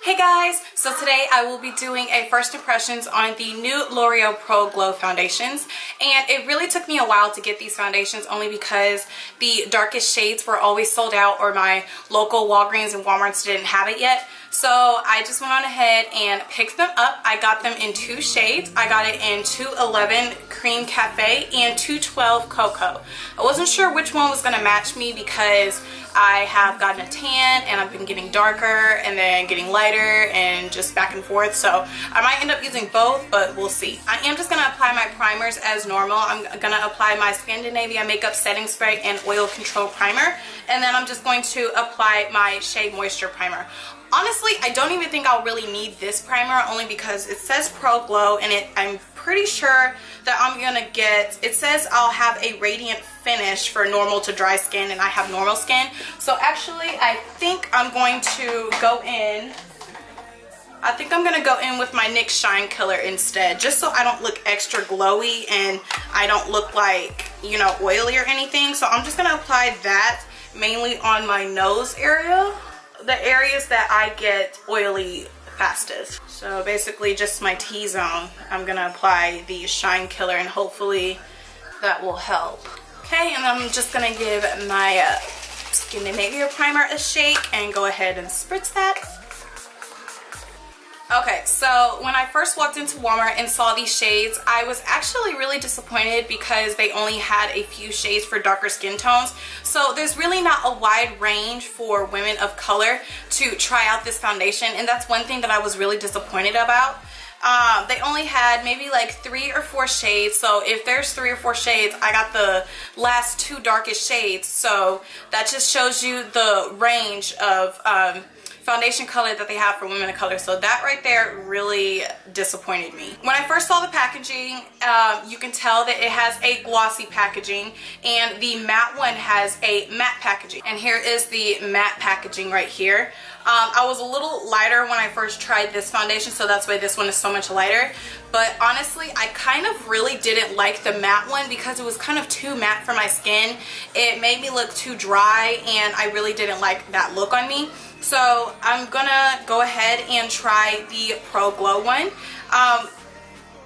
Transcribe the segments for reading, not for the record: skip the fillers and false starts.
Hey guys, so today I will be doing a first impressions on the new L'Oreal Pro Glow foundations, and it really took me a while to get these foundations only because the darkest shades were always sold out or my local Walgreens and Walmarts didn't have it yet. So I just went on ahead and picked them up. I got them in two shades. I got it in 211 Cream Cafe and 212 Cocoa. I wasn't sure which one was going to match me because I have gotten a tan and I've been getting darker and then getting lighter and just back and forth, so I might end up using both, but we'll see. I am just going to apply my primers as normal. I'm going to apply my Scandinavia Makeup Setting Spray and Oil Control Primer, and then I'm just going to apply my Shea Moisture Primer. Honestly, I don't even think I'll really need this primer only because it says Pro Glow and I'm pretty sure that I'm gonna get, it says I'll have a radiant finish for normal to dry skin and I have normal skin. So actually I think I'm going to go in, with my NYX Shine Killer instead, just so I don't look extra glowy and I don't look like, you know, oily or anything. So I'm just gonna apply that mainly on my nose area, the areas that I get oily fastest. So basically just my T-zone, I'm gonna apply the Shine Killer and hopefully that will help. Okay, and I'm just gonna give my Scandinavia primer a shake and go ahead and spritz that. Okay, so when I first walked into Walmart and saw these shades, I was actually really disappointed because they only had a few shades for darker skin tones. So there's really not a wide range for women of color to try out this foundation, and that's one thing that I was really disappointed about. They only had maybe like 3 or 4 shades, so if there's 3 or 4 shades, I got the last 2 darkest shades, so that just shows you the range of foundation color that they have for women of color. So that right there really disappointed me. When I first saw the packaging, you can tell that it has a glossy packaging and the matte one has a matte packaging, and here is the matte packaging right here. I was a little lighter when I first tried this foundation, so that's why this one is so much lighter, but honestly I kind of really didn't like the matte one because it was kind of too matte for my skin. It made me look too dry and I really didn't like that look on me. So I'm gonna go ahead and try the Pro Glow one.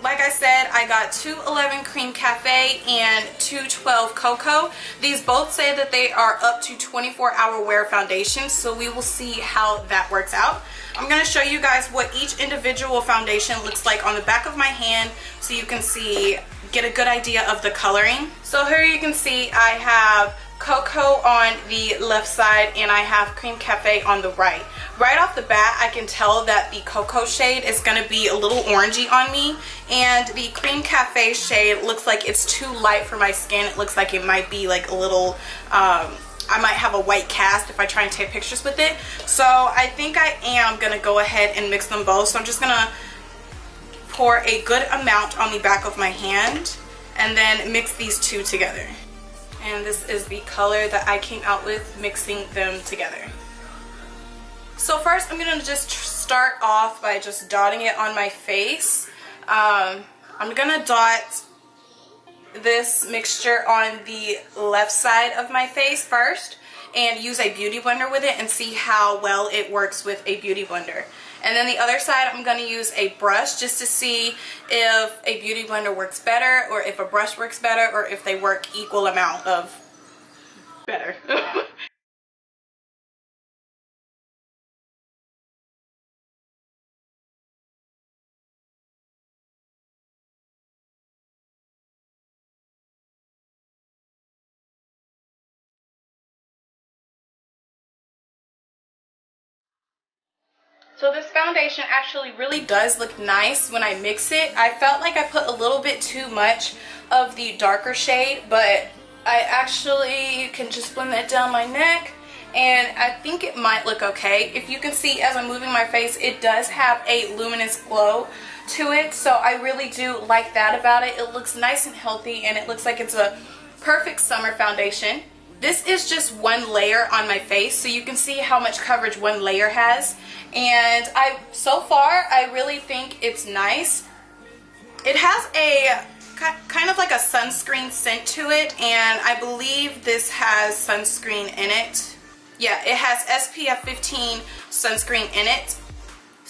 Like I said, I got 211 Cream Cafe and 212 Cocoa. These both say that they are up to 24-hour wear foundations, so we will see how that works out. I'm going to show you guys what each individual foundation looks like on the back of my hand so you can see, get a good idea of the coloring. So here you can see I have Cocoa on the left side and I have Cream Cafe on the right. Right off the bat, I can tell that the Cocoa shade is going to be a little orangey on me, and the Cream Cafe shade looks like it's too light for my skin. It looks like it might be like a little, I might have a white cast if I try and take pictures with it. So I think I am going to go ahead and mix them both. So I'm just going to pour a good amount on the back of my hand and then mix these two together. And this is the color that I came out with mixing them together. So first I'm going to just start off by just dotting it on my face. I'm going to dot this mixture on the left side of my face first and use a beauty blender with it and see how well it works with a beauty blender. And then the other side I'm going to use a brush just to see if a beauty blender works better or if a brush works better or if they work equal amount of better. So this foundation actually really does look nice when I mix it. I felt like I put a little bit too much of the darker shade, but I actually can just blend that down my neck and I think it might look okay. If you can see as I'm moving my face, it does have a luminous glow to it, so I really do like that about it. It looks nice and healthy and it looks like it's a perfect summer foundation. This is just one layer on my face, so you can see how much coverage one layer has. And so far, I really think it's nice. It has a kind of like a sunscreen scent to it, and I believe this has sunscreen in it. Yeah, it has SPF 15 sunscreen in it.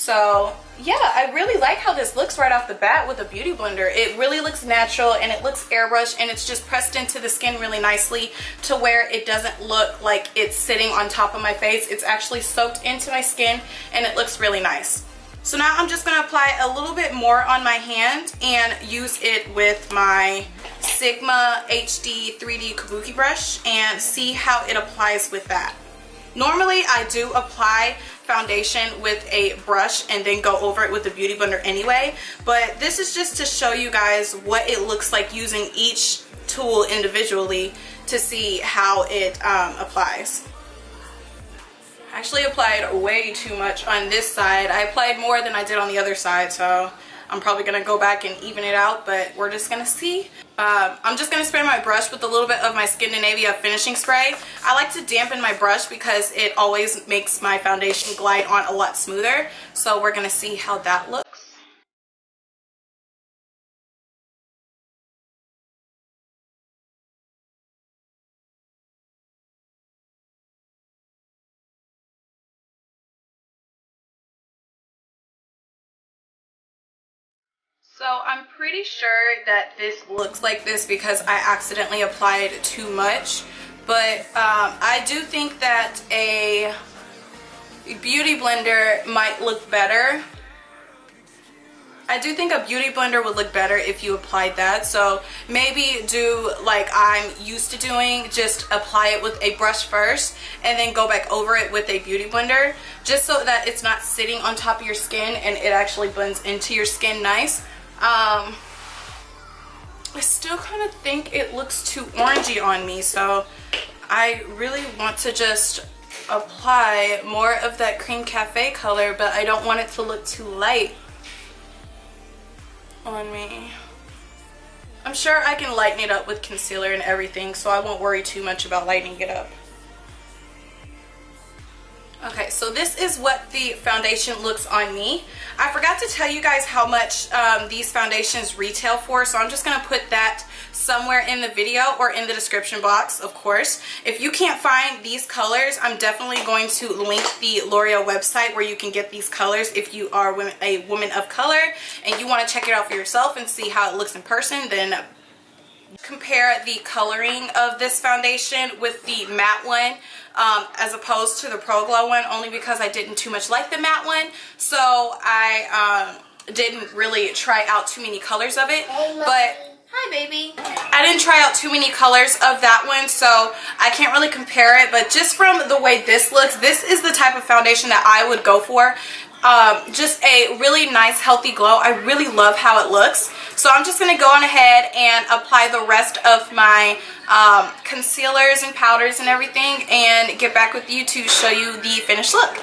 So yeah, I really like how this looks right off the bat with a beauty blender. It really looks natural and it looks airbrushed, and it's just pressed into the skin really nicely to where it doesn't look like it's sitting on top of my face. It's actually soaked into my skin and it looks really nice. So now I'm just going to apply a little bit more on my hand and use it with my Sigma HD 3D Kabuki brush and see how it applies with that. Normally I do apply foundation with a brush and then go over it with the beauty blender anyway, but this is just to show you guys what it looks like using each tool individually to see how it applies. I actually applied way too much on this side. I applied more than I did on the other side, so I'm probably going to go back and even it out, but we're just going to see. I'm just going to spray my brush with a little bit of my Skindinavia finishing spray. I like to dampen my brush because it always makes my foundation glide on a lot smoother, so we're going to see how that looks. So I'm pretty sure that this looks like this because I accidentally applied too much, but I do think that a beauty blender might look better. I do think a beauty blender would look better if you applied that, so maybe do like I'm used to doing, just apply it with a brush first and then go back over it with a beauty blender, just so that it's not sitting on top of your skin and it actually blends into your skin nice. I still kind of think it looks too orangey on me, so I really want to just apply more of that cream cafe color, but I don't want it to look too light on me. I'm sure I can lighten it up with concealer and everything, so I won't worry too much about lightening it up. Okay, so this is what the foundation looks on me. I forgot to tell you guys how much these foundations retail for, so I'm just going to put that somewhere in the video or in the description box, of course. If you can't find these colors, I'm definitely going to link the L'Oreal website where you can get these colors if you are a woman of color and you want to check it out for yourself and see how it looks in person. Then compare the coloring of this foundation with the matte one as opposed to the Pro Glow one, only because I didn't too much like the matte one, so I didn't really try out too many colors of it. But hi baby, I didn't try out too many colors of that one, so I can't really compare it, but just from the way this looks, this is the type of foundation that I would go for. Just a really nice healthy glow. I really love how it looks. So I'm just going to go on ahead and apply the rest of my concealers and powders and everything and get back with you to show you the finished look.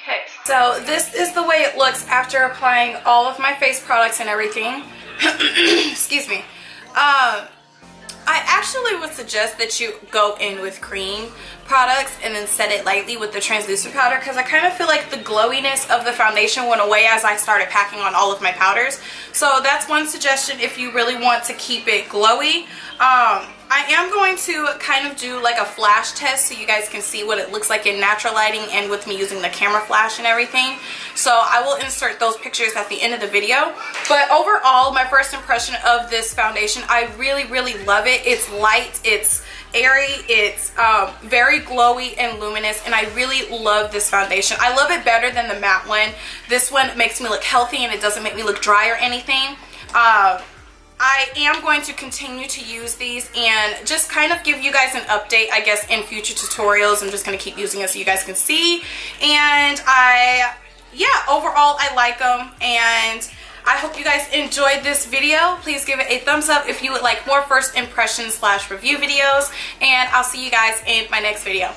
Okay, so this is the way it looks after applying all of my face products and everything. Excuse me. I actually would suggest that you go in with cream products and then set it lightly with the translucent powder, because I kind of feel like the glowiness of the foundation went away as I started packing on all of my powders. So that's one suggestion if you really want to keep it glowy. I am going to kind of do like a flash test so you guys can see what it looks like in natural lighting and with me using the camera flash and everything. So I will insert those pictures at the end of the video. But overall, my first impression of this foundation, I really, really love it. It's light, it's airy, it's very glowy and luminous, and I really love this foundation. I love it better than the matte one. This one makes me look healthy and it doesn't make me look dry or anything. I am going to continue to use these and just kind of give you guys an update, I guess, in future tutorials. I'm just going to keep using it so you guys can see. And overall, I like them. And I hope you guys enjoyed this video. Please give it a thumbs up if you would like more first impressions / review videos. And I'll see you guys in my next video.